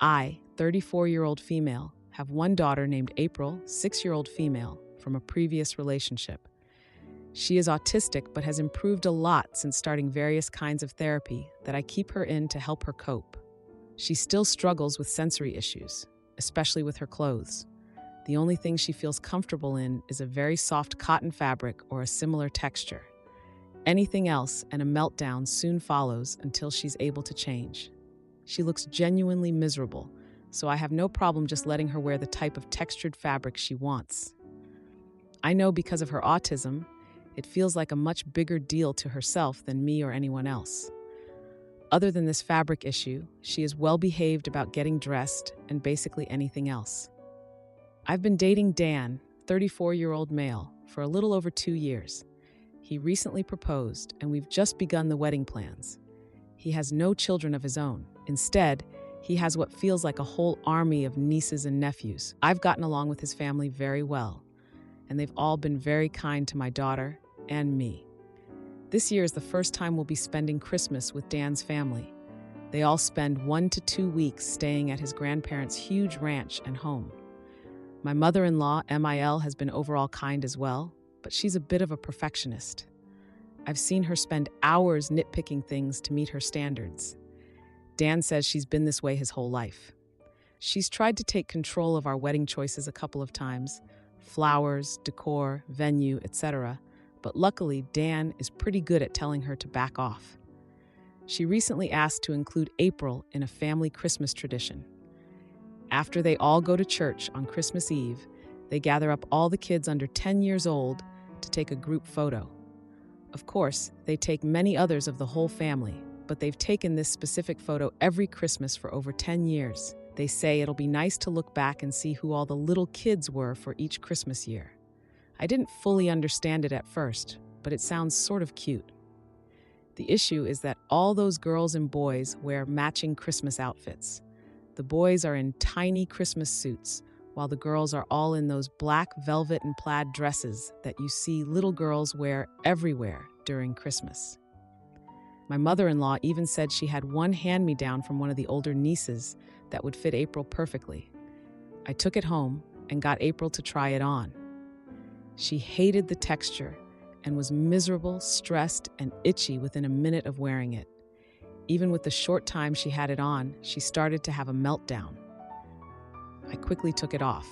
I, 34-year-old female, have one daughter named April, 6-year-old female, from a previous relationship. She is autistic but has improved a lot since starting various kinds of therapy that I keep her in to help her cope. She still struggles with sensory issues, especially with her clothes. The only thing she feels comfortable in is a very soft cotton fabric or a similar texture. Anything else and a meltdown soon follows until she's able to change. She looks genuinely miserable, so I have no problem just letting her wear the type of textured fabric she wants. I know because of her autism, it feels like a much bigger deal to herself than me or anyone else. Other than this fabric issue, she is well behaved about getting dressed and basically anything else. I've been dating Dan, 34-year-old male, for a little over 2 years. He recently proposed, and we've just begun the wedding plans. He has no children of his own. Instead, he has what feels like a whole army of nieces and nephews. I've gotten along with his family very well, and they've all been very kind to my daughter and me. This year is the first time we'll be spending Christmas with Dan's family. They all spend 1 to 2 weeks staying at his grandparents' huge ranch and home. My mother-in-law, MIL, has been overall kind as well, but she's a bit of a perfectionist. I've seen her spend hours nitpicking things to meet her standards. Dan says she's been this way his whole life. She's tried to take control of our wedding choices a couple of times, flowers, decor, venue, etc., but luckily Dan is pretty good at telling her to back off. She recently asked to include April in a family Christmas tradition. After they all go to church on Christmas Eve, they gather up all the kids under 10 years old to take a group photo. Of course, they take many others of the whole family, but they've taken this specific photo every Christmas for over 10 years. They say it'll be nice to look back and see who all the little kids were for each Christmas year. I didn't fully understand it at first, but it sounds sort of cute. The issue is that all those girls and boys wear matching Christmas outfits. The boys are in tiny Christmas suits, while the girls are all in those black velvet and plaid dresses that you see little girls wear everywhere during Christmas. My mother-in-law even said she had one hand-me-down from one of the older nieces that would fit April perfectly. I took it home and got April to try it on. She hated the texture and was miserable, stressed, and itchy within a minute of wearing it. Even with the short time she had it on, she started to have a meltdown. I quickly took it off.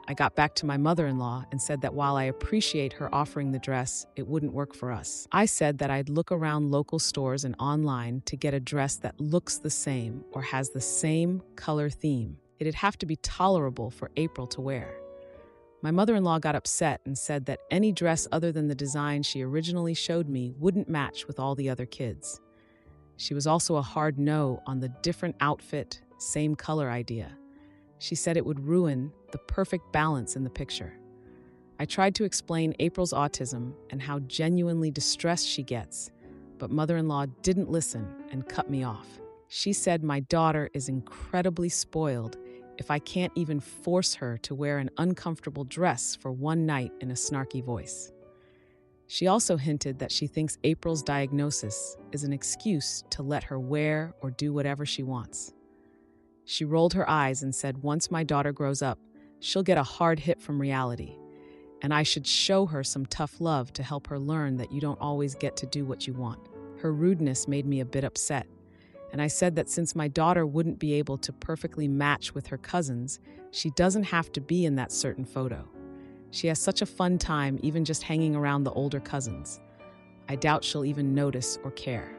I got back to my mother-in-law and said that while I appreciate her offering the dress, it wouldn't work for us. I said that I'd look around local stores and online to get a dress that looks the same or has the same color theme. It'd have to be tolerable for April to wear. My mother-in-law got upset and said that any dress other than the design she originally showed me wouldn't match with all the other kids. She was also a hard no on the different outfit, same color idea. She said it would ruin the perfect balance in the picture. I tried to explain April's autism and how genuinely distressed she gets, but mother-in-law didn't listen and cut me off. She said my daughter is incredibly spoiled if I can't even force her to wear an uncomfortable dress for one night in a snarky voice. She also hinted that she thinks April's diagnosis is an excuse to let her wear or do whatever she wants. She rolled her eyes and said once my daughter grows up, she'll get a hard hit from reality, and I should show her some tough love to help her learn that you don't always get to do what you want. Her rudeness made me a bit upset, and I said that since my daughter wouldn't be able to perfectly match with her cousins, she doesn't have to be in that certain photo. She has such a fun time even just hanging around the older cousins. I doubt she'll even notice or care.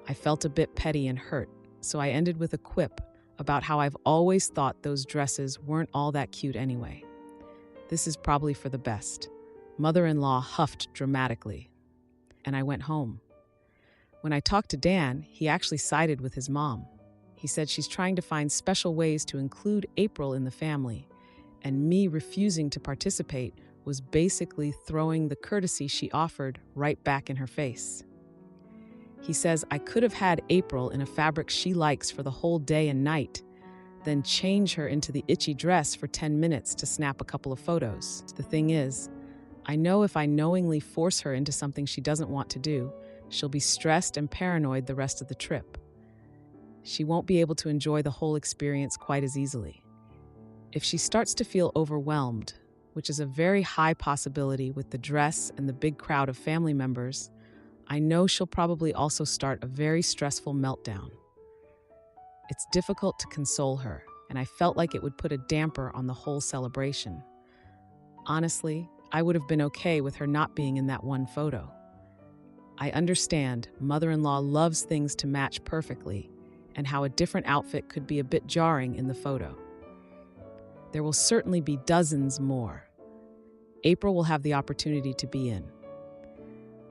I felt a bit petty and hurt, so I ended with a quip about how I've always thought those dresses weren't all that cute anyway. This is probably for the best. Mother-in-law huffed dramatically, and I went home. When I talked to Dan, he actually sided with his mom. He said she's trying to find special ways to include April in the family, and me refusing to participate was basically throwing the courtesy she offered right back in her face. He says I could have had April in a fabric she likes for the whole day and night, then change her into the itchy dress for 10 minutes to snap a couple of photos. The thing is, I know if I knowingly force her into something she doesn't want to do, she'll be stressed and paranoid the rest of the trip. she won't be able to enjoy the whole experience quite as easily. If she starts to feel overwhelmed, which is a very high possibility with the dress and the big crowd of family members, I know she'll probably also start a very stressful meltdown. It's difficult to console her, and I felt like it would put a damper on the whole celebration. Honestly, I would have been okay with her not being in that one photo. I understand mother-in-law loves things to match perfectly, and how a different outfit could be a bit jarring in the photo. There will certainly be dozens more. April will have the opportunity to be in.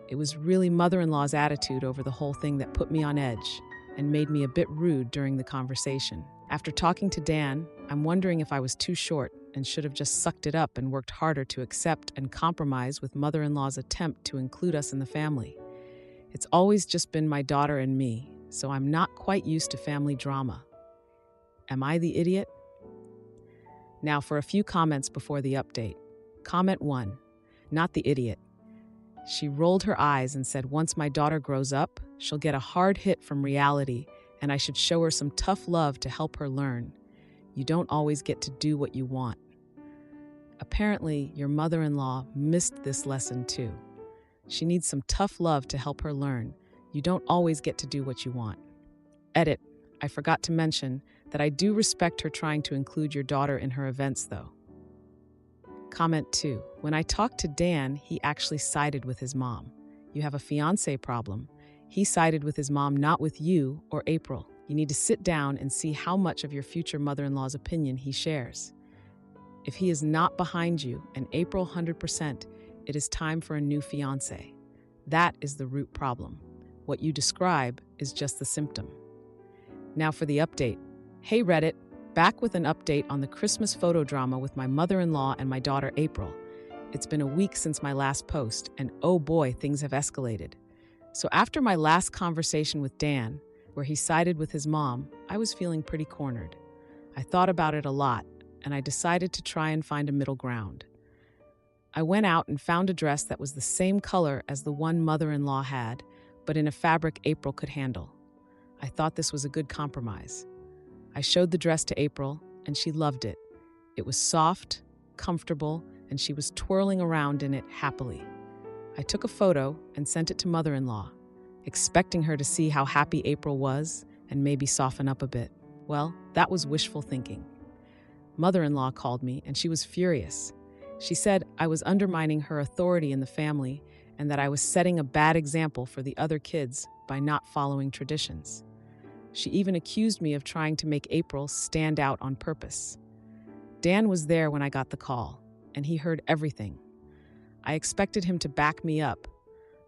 It was really mother-in-law's attitude over the whole thing that put me on edge and made me a bit rude during the conversation. After talking to Dan, I'm wondering if I was too short and should have just sucked it up and worked harder to accept and compromise with mother-in-law's attempt to include us in the family. It's always just been my daughter and me, so I'm not quite used to family drama. Am I the idiot? Now for a few comments before the update. Comment 1. Not the idiot. She rolled her eyes and said once my daughter grows up, she'll get a hard hit from reality and I should show her some tough love to help her learn. You don't always get to do what you want. Apparently, your mother-in-law missed this lesson too. She needs some tough love to help her learn. You don't always get to do what you want. Edit. I forgot to mention that I do respect her trying to include your daughter in her events, though. Comment 2. When I talked to Dan, he actually sided with his mom. You have a fiancé problem. He sided with his mom, not with you or April. You need to sit down and see how much of your future mother-in-law's opinion he shares. If he is not behind you and April 100%, it is time for a new fiancé. That is the root problem. What you describe is just the symptom. Now for the update. Hey Reddit, back with an update on the Christmas photo drama with my mother-in-law and my daughter April. It's been a week since my last post, and oh boy, things have escalated. So after my last conversation with Dan, where he sided with his mom, I was feeling pretty cornered. I thought about it a lot, and I decided to try and find a middle ground. I went out and found a dress that was the same color as the one mother-in-law had, but in a fabric April could handle. I thought this was a good compromise. I showed the dress to April, and she loved it. It was soft, comfortable, and she was twirling around in it happily. I took a photo and sent it to mother-in-law, expecting her to see how happy April was and maybe soften up a bit. Well, that was wishful thinking. Mother-in-law called me, and she was furious. She said I was undermining her authority in the family and that I was setting a bad example for the other kids by not following traditions. She even accused me of trying to make April stand out on purpose. Dan was there when I got the call, and he heard everything. I expected him to back me up,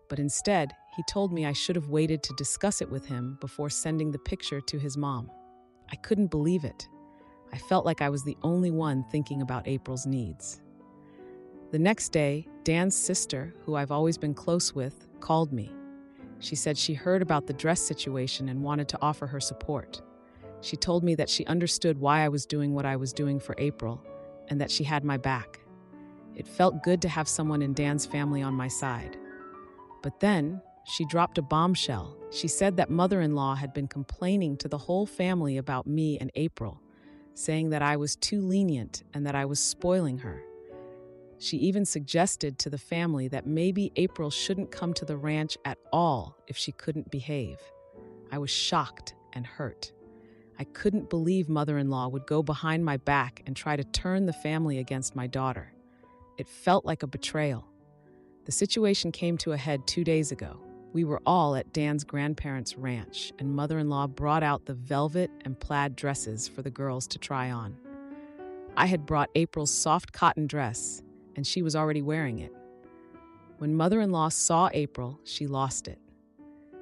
but instead, he told me I should have waited to discuss it with him before sending the picture to his mom. I couldn't believe it. I felt like I was the only one thinking about April's needs. The next day, Dan's sister, who I've always been close with, called me. She said she heard about the dress situation and wanted to offer her support. She told me that she understood why I was doing what I was doing for April and that she had my back. It felt good to have someone in Dan's family on my side. But then, she dropped a bombshell. She said that mother-in-law had been complaining to the whole family about me and April, saying that I was too lenient and that I was spoiling her. She even suggested to the family that maybe April shouldn't come to the ranch at all if she couldn't behave. I was shocked and hurt. I couldn't believe mother-in-law would go behind my back and try to turn the family against my daughter. It felt like a betrayal. The situation came to a head 2 days ago. We were all at Dan's grandparents' ranch, and mother-in-law brought out the velvet and plaid dresses for the girls to try on. I had brought April's soft cotton dress, and she was already wearing it. When mother-in-law saw April, she lost it.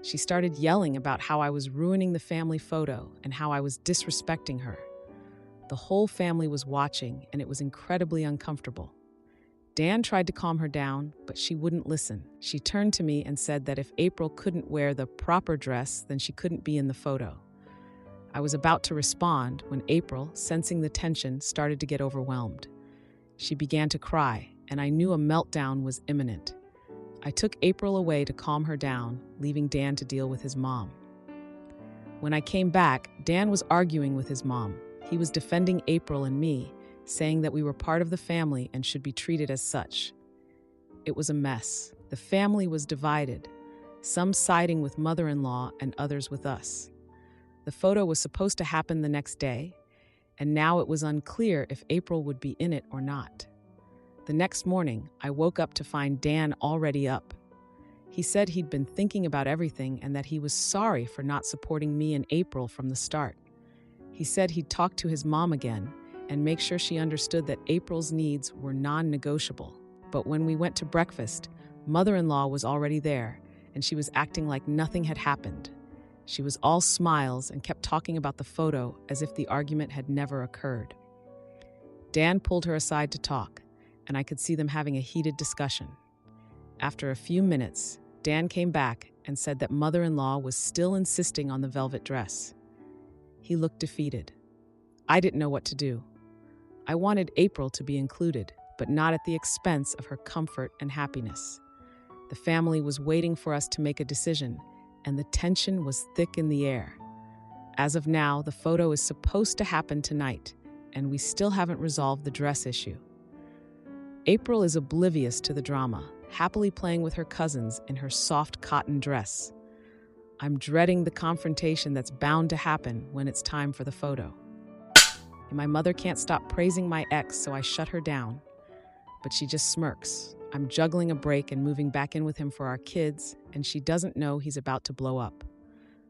She started yelling about how I was ruining the family photo and how I was disrespecting her. The whole family was watching, and it was incredibly uncomfortable. Dan tried to calm her down, but she wouldn't listen. She turned to me and said that if April couldn't wear the proper dress, then she couldn't be in the photo. I was about to respond when April, sensing the tension, started to get overwhelmed. She began to cry, and I knew a meltdown was imminent. I took April away to calm her down, leaving Dan to deal with his mom. When I came back, Dan was arguing with his mom. He was defending April and me, saying that we were part of the family and should be treated as such. It was a mess. The family was divided, some siding with mother-in-law and others with us. The photo was supposed to happen the next day, and now it was unclear if April would be in it or not. The next morning, I woke up to find Dan already up. He said he'd been thinking about everything and that he was sorry for not supporting me and April from the start. He said he'd talk to his mom again and make sure she understood that April's needs were non-negotiable. But when we went to breakfast, mother-in-law was already there, and she was acting like nothing had happened. She was all smiles and kept talking about the photo as if the argument had never occurred. Dan pulled her aside to talk, and I could see them having a heated discussion. After a few minutes, Dan came back and said that mother-in-law was still insisting on the velvet dress. He looked defeated. I didn't know what to do. I wanted April to be included, but not at the expense of her comfort and happiness. The family was waiting for us to make a decision, and the tension was thick in the air. As of now, the photo is supposed to happen tonight, and we still haven't resolved the dress issue. April is oblivious to the drama, happily playing with her cousins in her soft cotton dress. I'm dreading the confrontation that's bound to happen when it's time for the photo. My mother can't stop praising my ex, so I shut her down. But she just smirks. I'm juggling a break and moving back in with him for our kids, and she doesn't know he's about to blow up.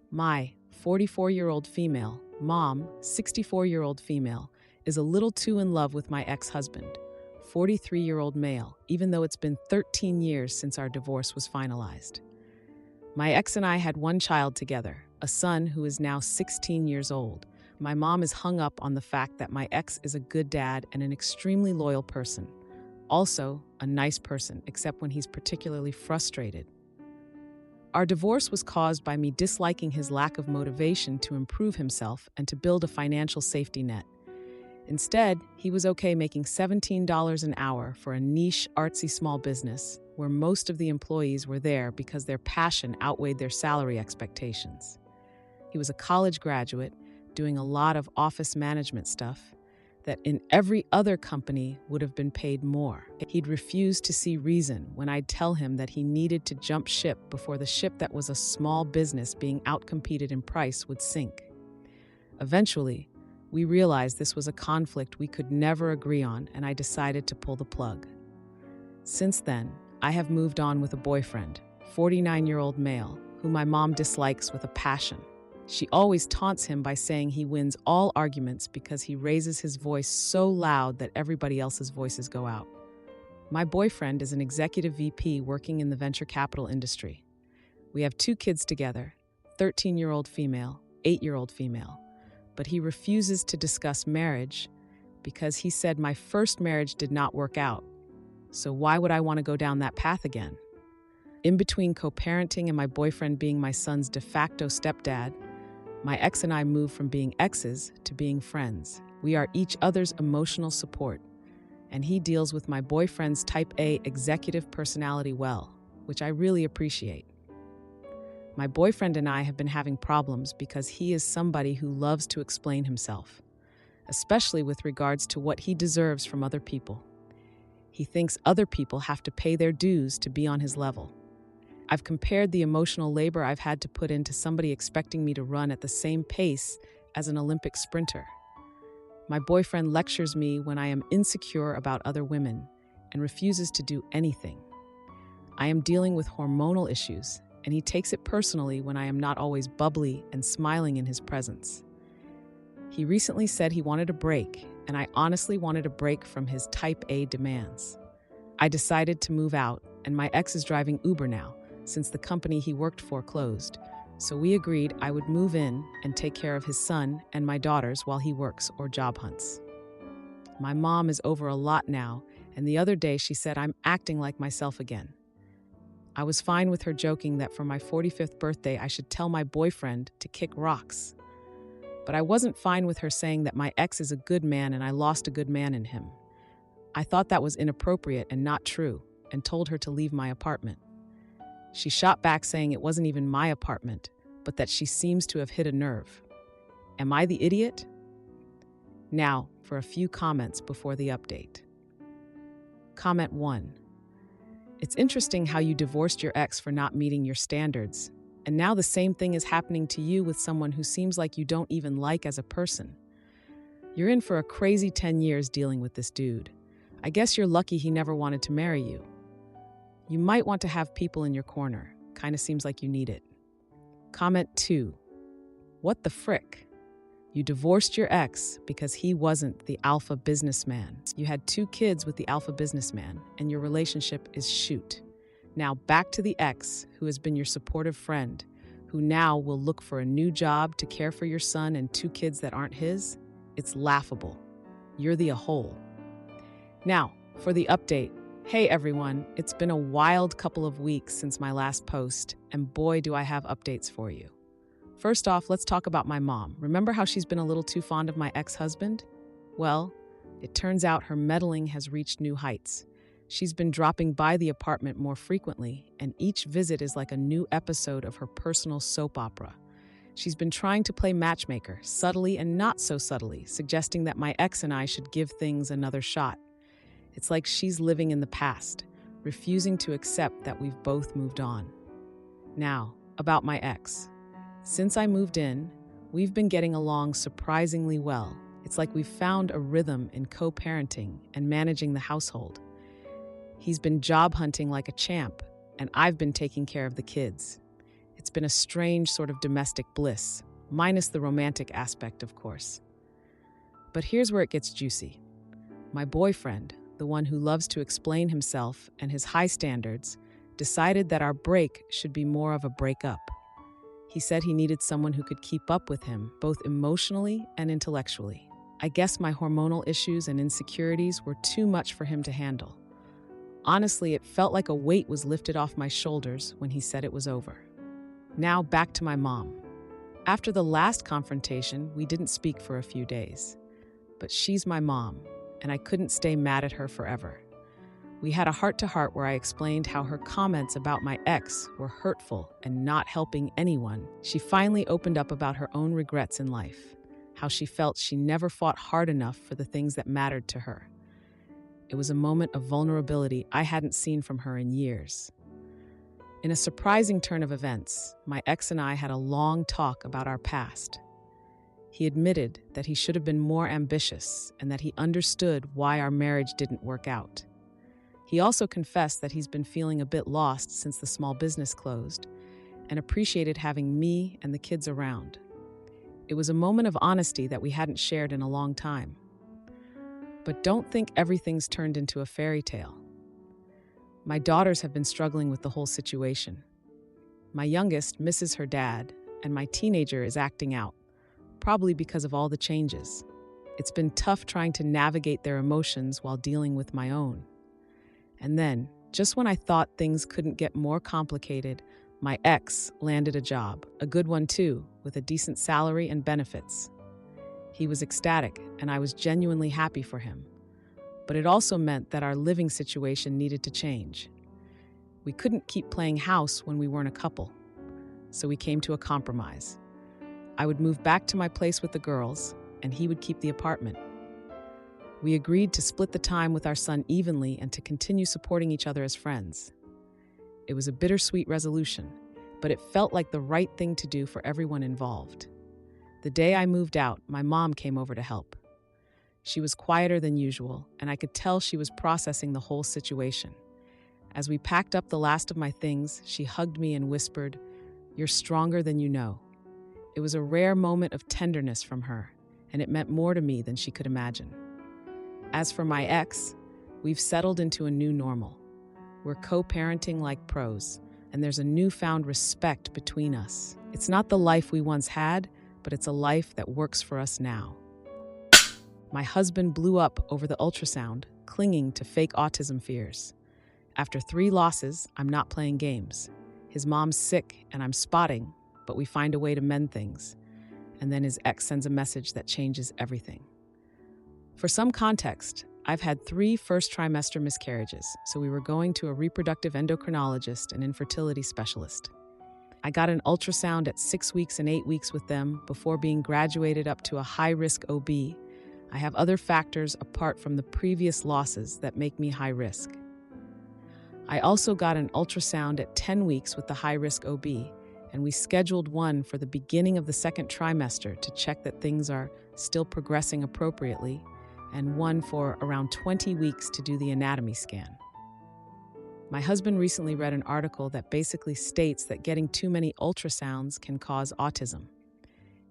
My 44-year-old female, mom, 64-year-old female, is a little too in love with my ex-husband, 43-year-old male, even though it's been 13 years since our divorce was finalized. My ex and I had one child together, a son who is now 16 years old. My mom is hung up on the fact that my ex is a good dad and an extremely loyal person. Also, a nice person, except when he's particularly frustrated. Our divorce was caused by me disliking his lack of motivation to improve himself and to build a financial safety net. Instead, he was okay making $17 an hour for a niche, artsy small business where most of the employees were there because their passion outweighed their salary expectations. He was a college graduate doing a lot of office management stuff that in every other company would have been paid more. He'd refuse to see reason when I'd tell him that he needed to jump ship before the ship that was a small business being outcompeted in price would sink. Eventually, we realized this was a conflict we could never agree on, and I decided to pull the plug. Since then, I have moved on with a boyfriend, 49-year-old male, who my mom dislikes with a passion. She always taunts him by saying he wins all arguments because he raises his voice so loud that everybody else's voices go out. My boyfriend is an executive VP working in the venture capital industry. We have 2 kids together, 13-year-old female, 8-year-old female. But he refuses to discuss marriage because he said my first marriage did not work out. So why would I want to go down that path again? In between co-parenting and my boyfriend being my son's de facto stepdad, my ex and I moved from being exes to being friends. We are each other's emotional support, and he deals with my boyfriend's type A executive personality well, which I really appreciate. My boyfriend and I have been having problems because he is somebody who loves to explain himself, especially with regards to what he deserves from other people. He thinks other people have to pay their dues to be on his level. I've compared the emotional labor I've had to put into somebody expecting me to run at the same pace as an Olympic sprinter. My boyfriend lectures me when I am insecure about other women and refuses to do anything. I am dealing with hormonal issues, and he takes it personally when I am not always bubbly and smiling in his presence. He recently said he wanted a break, and I honestly wanted a break from his type A demands. I decided to move out, and my ex is driving Uber now, since the company he worked for closed. So we agreed I would move in and take care of his son and my daughters while he works or job hunts. My mom is over a lot now, and the other day she said I'm acting like myself again. I was fine with her joking that for my 45th birthday I should tell my boyfriend to kick rocks. But I wasn't fine with her saying that my ex is a good man and I lost a good man in him. I thought that was inappropriate and not true, and told her to leave my apartment. She shot back saying it wasn't even my apartment, but that she seems to have hit a nerve. Am I the idiot? Now, for a few comments before the update. Comment 1. It's interesting how you divorced your ex for not meeting your standards, and now the same thing is happening to you with someone who seems like you don't even like as a person. You're in for a crazy 10 years dealing with this dude. I guess you're lucky he never wanted to marry you. You might want to have people in your corner. Kinda seems like you need it. Comment 2. What the frick? You divorced your ex because he wasn't the alpha businessman. You had 2 kids with the alpha businessman, and your relationship is shoot. Now back to the ex, who has been your supportive friend, who now will look for a new job to care for your son and 2 kids that aren't his. It's laughable. You're the a-hole. Now, for the update. Hey everyone, it's been a wild couple of weeks since my last post, and boy do I have updates for you. First off, let's talk about my mom. Remember how she's been a little too fond of my ex-husband? Well, it turns out her meddling has reached new heights. She's been dropping by the apartment more frequently, and each visit is like a new episode of her personal soap opera. She's been trying to play matchmaker, subtly and not so subtly, suggesting that my ex and I should give things another shot. It's like she's living in the past, refusing to accept that we've both moved on. Now, about my ex. Since I moved in, we've been getting along surprisingly well. It's like we've found a rhythm in co-parenting and managing the household. He's been job hunting like a champ, and I've been taking care of the kids. It's been a strange sort of domestic bliss, minus the romantic aspect, of course. But here's where it gets juicy. My boyfriend, the one who loves to explain himself and his high standards, decided that our break should be more of a breakup. He said he needed someone who could keep up with him, both emotionally and intellectually. I guess my hormonal issues and insecurities were too much for him to handle. Honestly, it felt like a weight was lifted off my shoulders when he said it was over. Now back to my mom. After the last confrontation, we didn't speak for a few days. But she's my mom, and I couldn't stay mad at her forever. We had a heart-to-heart where I explained how her comments about my ex were hurtful and not helping anyone. She finally opened up about her own regrets in life, how she felt she never fought hard enough for the things that mattered to her. It was a moment of vulnerability I hadn't seen from her in years. In a surprising turn of events, my ex and I had a long talk about our past. He admitted that he should have been more ambitious and that he understood why our marriage didn't work out. He also confessed that he's been feeling a bit lost since the small business closed and appreciated having me and the kids around. It was a moment of honesty that we hadn't shared in a long time. But don't think everything's turned into a fairy tale. My daughters have been struggling with the whole situation. My youngest misses her dad, and my teenager is acting out, probably because of all the changes. It's been tough trying to navigate their emotions while dealing with my own. And then, just when I thought things couldn't get more complicated, my ex landed a job, a good one too, with a decent salary and benefits. He was ecstatic, and I was genuinely happy for him. But it also meant that our living situation needed to change. We couldn't keep playing house when we weren't a couple, so we came to a compromise. I would move back to my place with the girls, and he would keep the apartment. We agreed to split the time with our son evenly and to continue supporting each other as friends. It was a bittersweet resolution, but it felt like the right thing to do for everyone involved. The day I moved out, my mom came over to help. She was quieter than usual, and I could tell she was processing the whole situation. As we packed up the last of my things, she hugged me and whispered, "You're stronger than you know." It was a rare moment of tenderness from her, and it meant more to me than she could imagine. As for my ex, we've settled into a new normal. We're co-parenting like pros, and there's a newfound respect between us. It's not the life we once had, but it's a life that works for us now. My husband blew up over the ultrasound, clinging to fake autism fears. After 3 losses, I'm not playing games. His mom's sick, and I'm spotting, but we find a way to mend things. And then his ex sends a message that changes everything. For some context, I've had 3 first-trimester miscarriages, so we were going to a reproductive endocrinologist and infertility specialist. I got an ultrasound at 6 weeks and 8 weeks with them before being graduated up to a high-risk OB. I have other factors apart from the previous losses that make me high risk. I also got an ultrasound at 10 weeks with the high-risk OB, and we scheduled one for the beginning of the second trimester to check that things are still progressing appropriately, and one for around 20 weeks to do the anatomy scan. My husband recently read an article that basically states that getting too many ultrasounds can cause autism.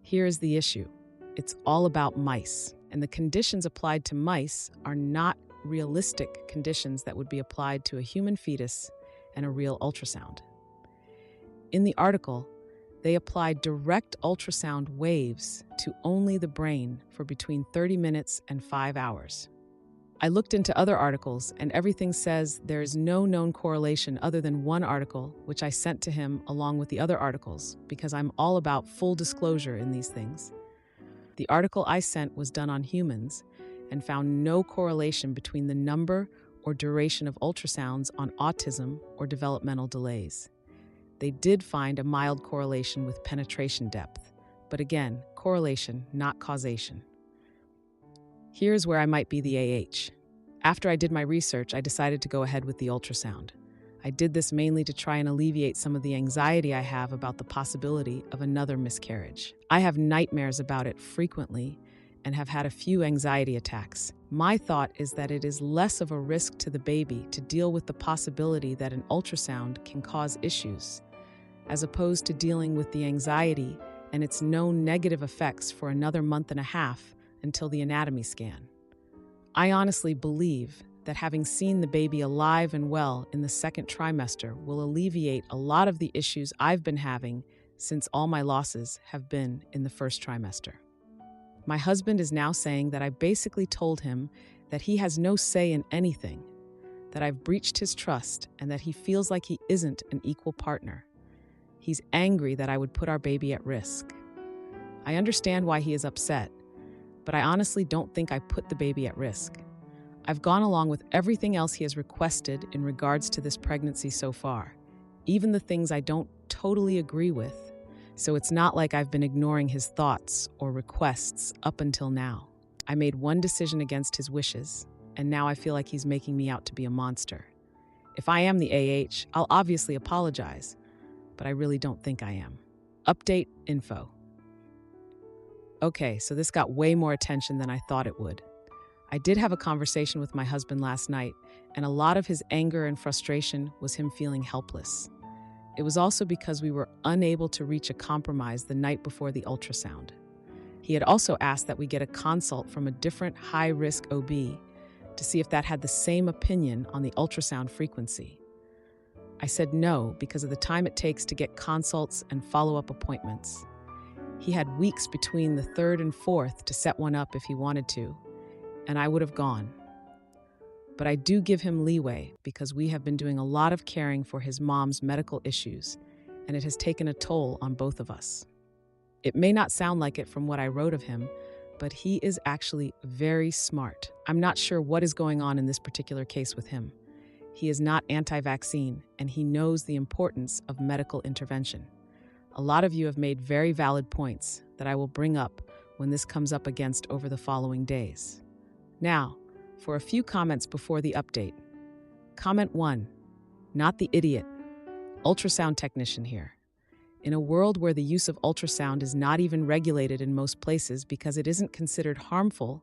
Here is the issue. It's all about mice, and the conditions applied to mice are not realistic conditions that would be applied to a human fetus and a real ultrasound. In the article, they applied direct ultrasound waves to only the brain for between 30 minutes and 5 hours. I looked into other articles, and everything says there is no known correlation other than one article, which I sent to him along with the other articles, because I'm all about full disclosure in these things. The article I sent was done on humans and found no correlation between the number or duration of ultrasounds on autism or developmental delays. They did find a mild correlation with penetration depth, but again, correlation, not causation. Here's where I might be the AH. After I did my research, I decided to go ahead with the ultrasound. I did this mainly to try and alleviate some of the anxiety I have about the possibility of another miscarriage. I have nightmares about it frequently and have had a few anxiety attacks. My thought is that it is less of a risk to the baby to deal with the possibility that an ultrasound can cause issues, as opposed to dealing with the anxiety and its known negative effects for another month and a half until the anatomy scan. I honestly believe that having seen the baby alive and well in the second trimester will alleviate a lot of the issues I've been having since all my losses have been in the first trimester. My husband is now saying that I basically told him that he has no say in anything, that I've breached his trust, and that he feels like he isn't an equal partner. He's angry that I would put our baby at risk. I understand why he is upset, but I honestly don't think I put the baby at risk. I've gone along with everything else he has requested in regards to this pregnancy so far, even the things I don't totally agree with, so it's not like I've been ignoring his thoughts or requests up until now. I made one decision against his wishes, and now I feel like he's making me out to be a monster. If I am the AH, I'll obviously apologize, but I really don't think I am. Update info. Okay, so this got way more attention than I thought it would. I did have a conversation with my husband last night, and a lot of his anger and frustration was him feeling helpless. It was also because we were unable to reach a compromise the night before the ultrasound. He had also asked that we get a consult from a different high-risk OB to see if that had the same opinion on the ultrasound frequency. I said no because of the time it takes to get consults and follow-up appointments. He had weeks between the third and fourth to set one up if he wanted to, and I would have gone. But I do give him leeway because we have been doing a lot of caring for his mom's medical issues, and it has taken a toll on both of us. It may not sound like it from what I wrote of him, but he is actually very smart. I'm not sure what is going on in this particular case with him. He is not anti-vaccine, and he knows the importance of medical intervention. A lot of you have made very valid points that I will bring up when this comes up against over the following days. Now, for a few comments before the update. Comment 1. Not the idiot. Ultrasound technician here. In a world where the use of ultrasound is not even regulated in most places because it isn't considered harmful,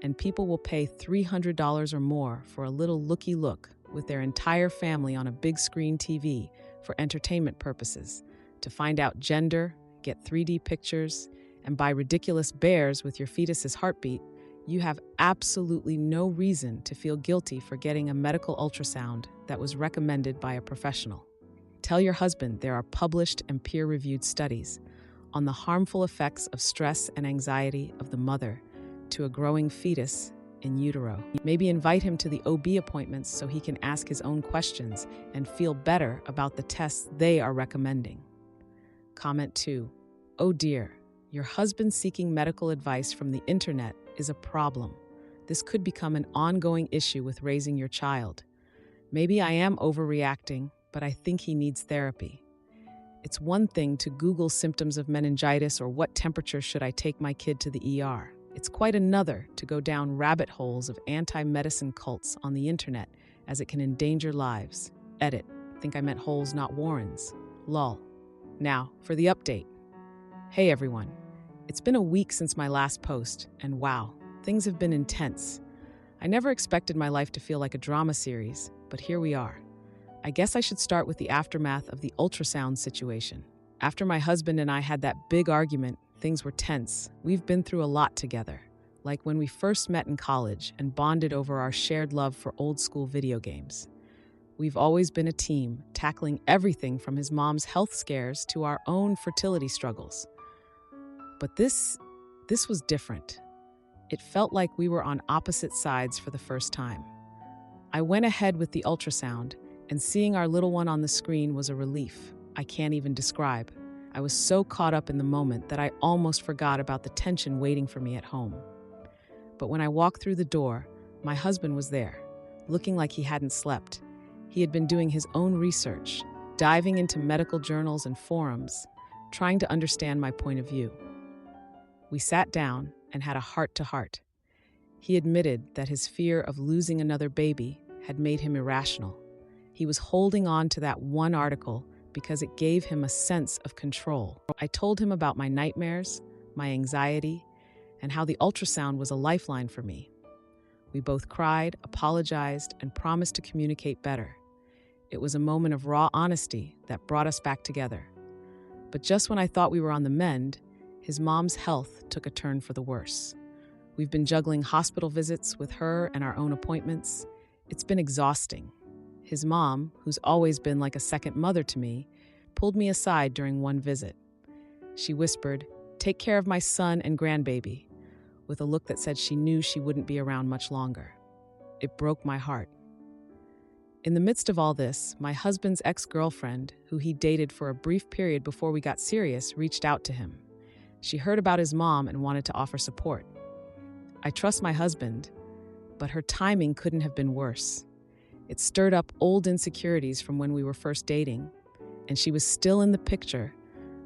and people will pay $300 or more for a little looky-look with their entire family on a big screen TV for entertainment purposes, to find out gender, get 3D pictures, and buy ridiculous bears with your fetus's heartbeat, you have absolutely no reason to feel guilty for getting a medical ultrasound that was recommended by a professional. Tell your husband there are published and peer-reviewed studies on the harmful effects of stress and anxiety of the mother to a growing fetus in utero. Maybe invite him to the OB appointments so he can ask his own questions and feel better about the tests they are recommending. Comment 2. Oh dear, your husband seeking medical advice from the internet is a problem. This could become an ongoing issue with raising your child. Maybe I am overreacting, but I think he needs therapy. It's one thing to Google symptoms of meningitis or what temperature should I take my kid to the ER. It's quite another to go down rabbit holes of anti-medicine cults on the internet, as it can endanger lives. Edit. Think I meant holes, not warrens. Lol. Now, for the update. Hey everyone. It's been a week since my last post, and wow, things have been intense. I never expected my life to feel like a drama series, but here we are. I guess I should start with the aftermath of the ultrasound situation. After my husband and I had that big argument, things were tense. We've been through a lot together, like when we first met in college and bonded over our shared love for old school video games. We've always been a team, tackling everything from his mom's health scares to our own fertility struggles. But this was different. It felt like we were on opposite sides for the first time. I went ahead with the ultrasound, and seeing our little one on the screen was a relief I can't even describe. I was so caught up in the moment that I almost forgot about the tension waiting for me at home. But when I walked through the door, my husband was there, looking like he hadn't slept. He had been doing his own research, diving into medical journals and forums, trying to understand my point of view. We sat down and had a heart-to-heart. He admitted that his fear of losing another baby had made him irrational. He was holding on to that one article because it gave him a sense of control. I told him about my nightmares, my anxiety, and how the ultrasound was a lifeline for me. We both cried, apologized, and promised to communicate better. It was a moment of raw honesty that brought us back together. But just when I thought we were on the mend, his mom's health took a turn for the worse. We've been juggling hospital visits with her and our own appointments. It's been exhausting. His mom, who's always been like a second mother to me, pulled me aside during one visit. She whispered, "Take care of my son and grandbaby," with a look that said she knew she wouldn't be around much longer. It broke my heart. In the midst of all this, my husband's ex-girlfriend, who he dated for a brief period before we got serious, reached out to him. She heard about his mom and wanted to offer support. I trust my husband, but her timing couldn't have been worse. It stirred up old insecurities from when we were first dating, and she was still in the picture,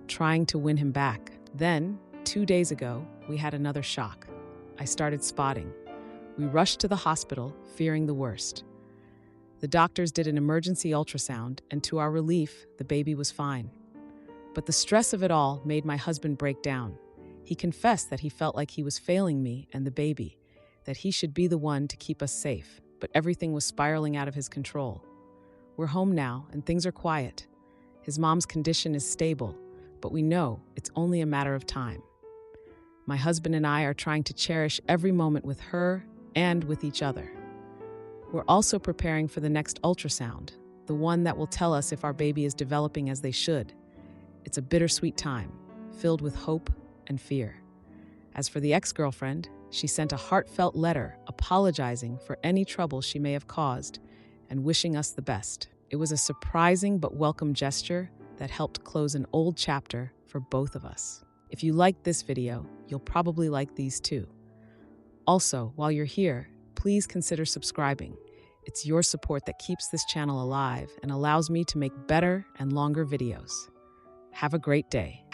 trying to win him back. Then, 2 days ago, we had another shock. I started spotting. We rushed to the hospital, fearing the worst. The doctors did an emergency ultrasound, and to our relief, the baby was fine. But the stress of it all made my husband break down. He confessed that he felt like he was failing me and the baby, that he should be the one to keep us safe, but everything was spiraling out of his control. We're home now, and things are quiet. His mom's condition is stable, but we know it's only a matter of time. My husband and I are trying to cherish every moment with her and with each other. We're also preparing for the next ultrasound, the one that will tell us if our baby is developing as they should. It's a bittersweet time, filled with hope and fear. As for the ex-girlfriend, she sent a heartfelt letter apologizing for any trouble she may have caused and wishing us the best. It was a surprising but welcome gesture that helped close an old chapter for both of us. If you liked this video, you'll probably like these too. Also, while you're here, please consider subscribing. It's your support that keeps this channel alive and allows me to make better and longer videos. Have a great day.